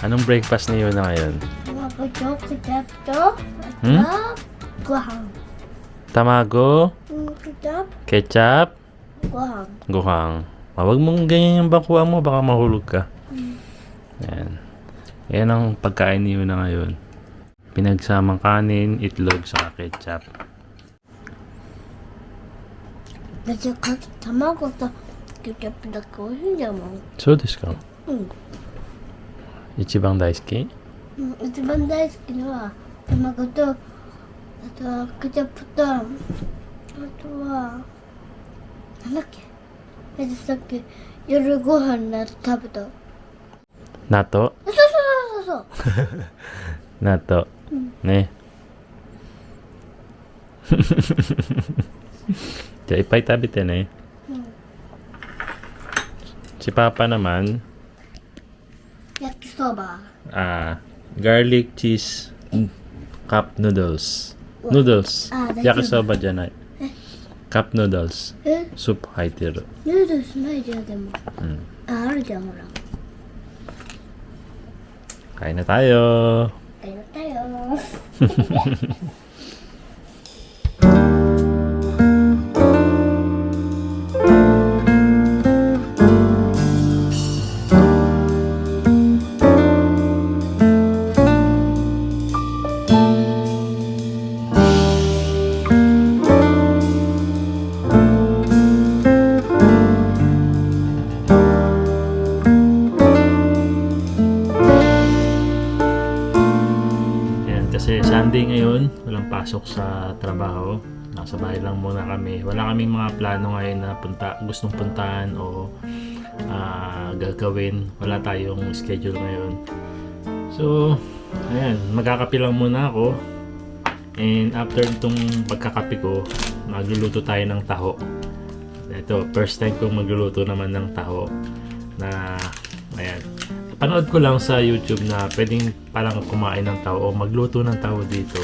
Anong breakfast niyo na ngayon? Mapucho, ketchup, gohang. Tamago, ketchup, Gohang. gohang. Huwag mong ganyan yung bakuan mo, baka mahulog ka. Yan. Yan ang pagkain niyo na ngayon. Pinagsamang kanin, itlog, saka ketchup. 私は卵とケチャップだけ美味しいんだもん。そうですか？うん。一番大好き？一番大好きなのは卵と、あとはケチャップと、あとは、なんだっけさっき夜ご飯の食べた。納豆？そう。納豆。ね。じゃあいっぱい食べてね。Si Papa naman, 焼きそば。 garlic cheese cup noodles. Noodles. あ、大丈夫。焼きそばじゃない。カップヌードルス。え、スープ入ってる。ヌードルスないじゃん、でも。うん。あるじゃん、ほら。 Kain na tayo. Tayo tayo. Kasi Sunday ngayon, walang pasok sa trabaho. Nasa bahay lang muna kami. Wala kaming mga plano ngayon na gustong puntahan o gagawin. Wala tayong schedule ngayon. So, ayan, magkakape lang muna ako. And after itong pagkakape ko, magluluto tayo ng taho. Ito, first time kong magluluto naman ng taho na, ayan, panood ko lang sa YouTube na pwedeng palang kumain ng tao o magluto ng tao dito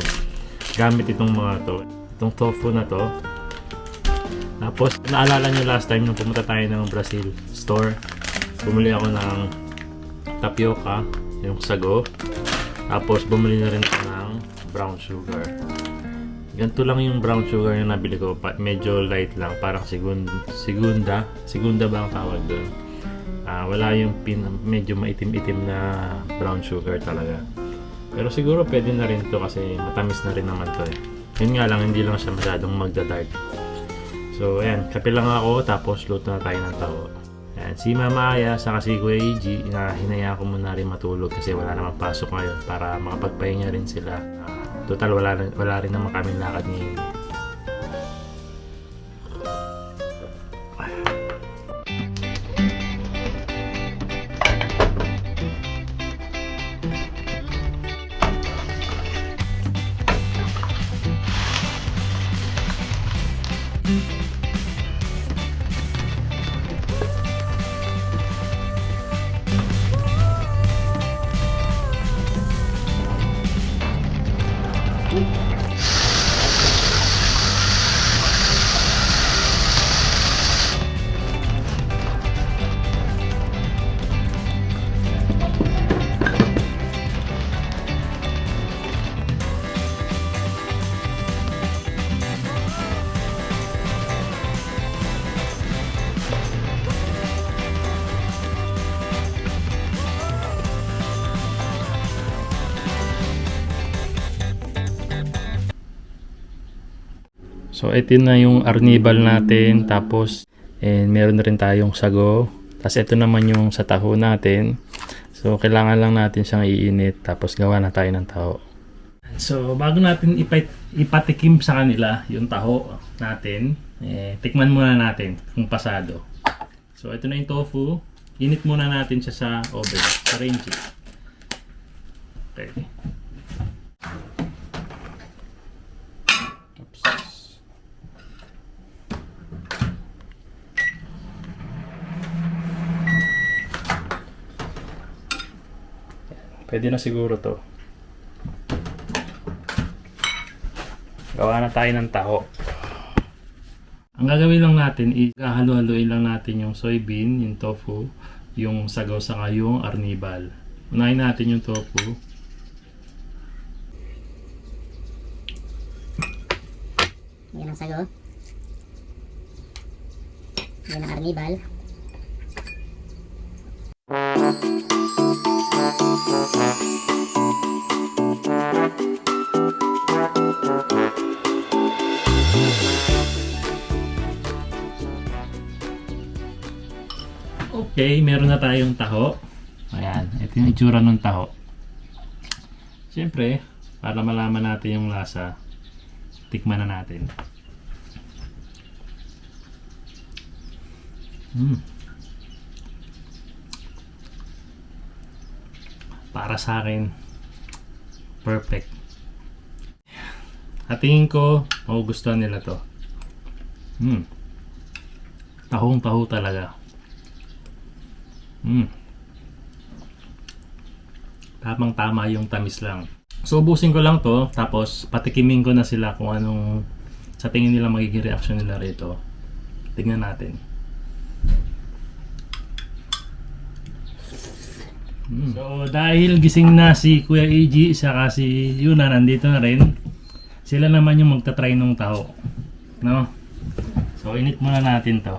gamit itong mga to, itong tofu na to. Tapos naalala nyo last time nung pumunta tayo ng Brazil store, bumili ako ng tapioca, yung sago, tapos bumili na rin ako ng brown sugar. Ganito lang yung brown sugar yung nabili ko, medyo light lang, parang segunda ba ang tawag doon. Wala yung medyo maitim-itim na brown sugar talaga. Pero siguro pwede na rin to kasi matamis na rin naman to eh. Yun nga lang, hindi lang siya masyadong magda-dark. So ayan, kape lang ako tapos luto na tayo ng taho. Ayan, si Mama Aya saka si Kuya Eiji, hinaya ko muna rin matulog kasi wala namang pasok ngayon para makapagpahinga rin sila. Total wala rin naman kaming lakad ngayon. So ito na yung arnibal natin, tapos meron na rin tayong sago. Tapos ito naman yung sa taho natin. So kailangan lang natin siyang iinit, tapos gawa na tayo ng taho. So bago natin ipatikim sa kanila yung taho natin, tikman muna natin kung pasado. So ito na yung tofu. Init muna natin siya sa oven, sa range. Okay. Pwede na siguro to. Gawa na tayo ng taho. Ang gagawin lang natin, halo-haloin lang natin yung soybean, yung tofu, yung sago saka yung arnibal. Unahin natin yung tofu. Yan ang sago. Yan ang karnibal. Okay, meron na tayong taho. Ayan, ito yung itsura ng taho. Siyempre, para malaman natin yung lasa, tikman na natin. Para sa akin, perfect. At tingin ko, magugustuhan nila to. Tahong-taho talaga. Tamang-tama yung tamis lang. So, ubusin ko lang to, tapos patikimin ko na sila kung anong sa tingin nila magiging reaction nila rito. Tingnan natin. So, dahil gising na si Kuya EG saka si Yuna nandito na rin, sila naman yung magta-try ng taho. No? So, init muna natin to.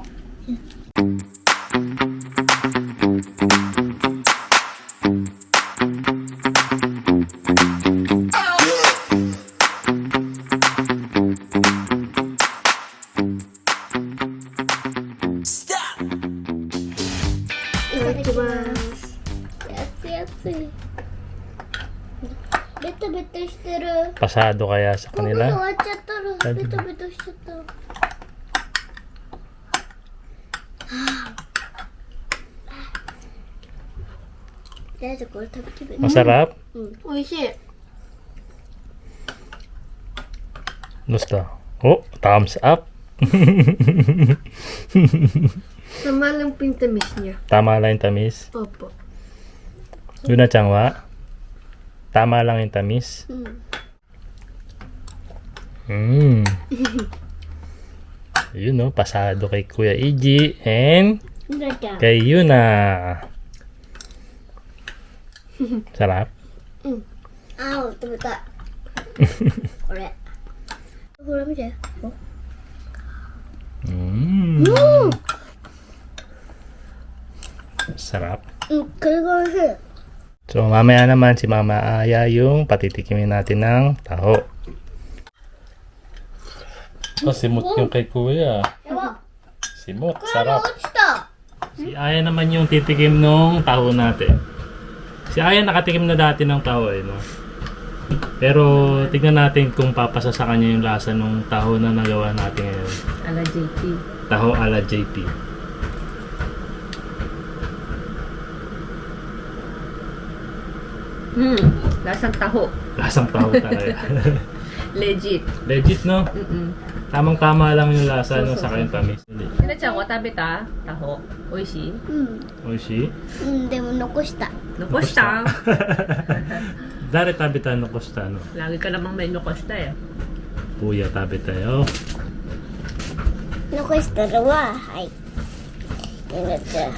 Beta-beta してる。 Pasado kaya sa もう終 kanila? わっちゃったら。ベタベタしちゃった。とりあえずこれ食べてみる。 Masarap? 美味しい。 Gusto? Oh, thumbs up. Sama lang po yung tamis niya. Tama lang yung tamis. Opo. Yuna changwa? Tama lang yung tamis. Yun no, pasado kay Kuya Iji and kay Yuna. Sarap? あー、食べたい。これ。ほら見て。 Sarap. これが美味しい。 So mamaya naman si Mama Aya yung patitikimin natin ng taho. Oh, simot yung kay Kuya. やば。 Simot, これも sarap. 落ちた。 Si Aya naman yung titikim nung taho natin. Si Aya nakatikim na dati ng taho eh, no? Pero tignan natin kung papasa sa kanya yung lasa ng taho na nagawa natin ngayon. Ala JP. Taho ala JP. Lasang taho. Lasang taho talaga. Legit. Legit, no? Tamang-tama lang yung lasa So, nung so, saka yung tamis. Hindi. Sinacha ko, tabi ta. Taho. Oishi. うん。 Oishi. でも残した。 Nukosta. Dari tabi tayo no kosta, no? Lagi ka namang may nukosta eh. Kuya tabi tayo. 残したのは、はい。やった。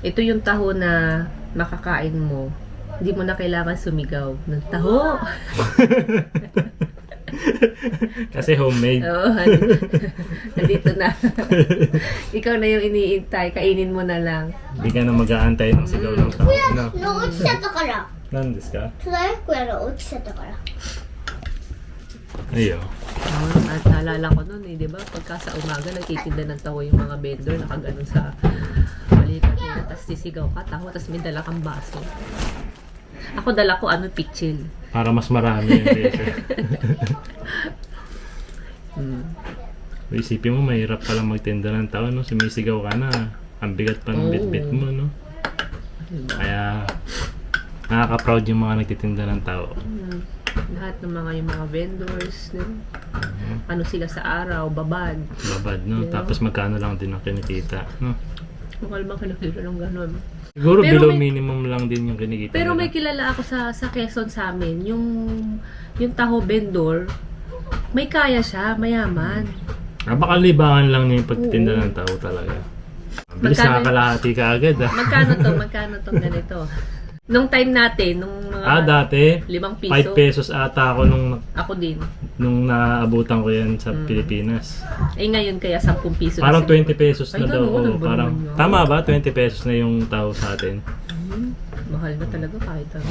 Ito yung taho na makakain mo. Hindi mo na kailangan sumigaw ng taho. Kasi homemade. Oo. Nandito na. Ikaw na yung iniintay. Kainin mo na lang. Hindi ka na mag-aantay ng sigaw ng tao. No? の落ちちゃったから。 Nan desu ka? トライクやら落ちちゃったから。 Ayo. At naalala ko nun eh, di ba? Pagka sa umaga, nagtitinda ng taho yung mga vendor, nakaganon sa balikat nila. Tapos sisigaw ka, taho, tapos may dala kang baso. Ako dala ko, pitchil. Para mas marami yung beses. Isipin mo, mahirap palang magtinda ng tao, no? Sumisigaw ka na. Ang bigat pa ng bit-bit mo, no? Kaya, nakaka-proud yung mga nagtitinda ng tao. Lahat ng yung mga vendors, no? Ano sila sa araw, babad. Babad, no? Yeah. Tapos magkano lang din ang kinikita, no? Mahal bang kinakita ng gano'n? Siguro Pero below may- minimum lang din yung kinikita Pero may nila. kilala ako sa Quezon sa amin, yung taho vendor, may kaya siya, mayaman. Baka libangan lang niya yung pagtitinda ng tao talaga. Bilis Magkano- nakakalahati ka agad ah. Magkano tong ganito? Nung time natin, nung mga Dati, 5 piso, 5 pesos ata ako ako din. nung naabutan ko yan sa Pilipinas. Eh ngayon kaya 10 piso Parang na sila. 20 pesos na Ay, daw. ganun, Oo, ang parang, ganun yun. tama ba? 20 pesos na yung tao sa atin. Mahal na talaga kahit ano.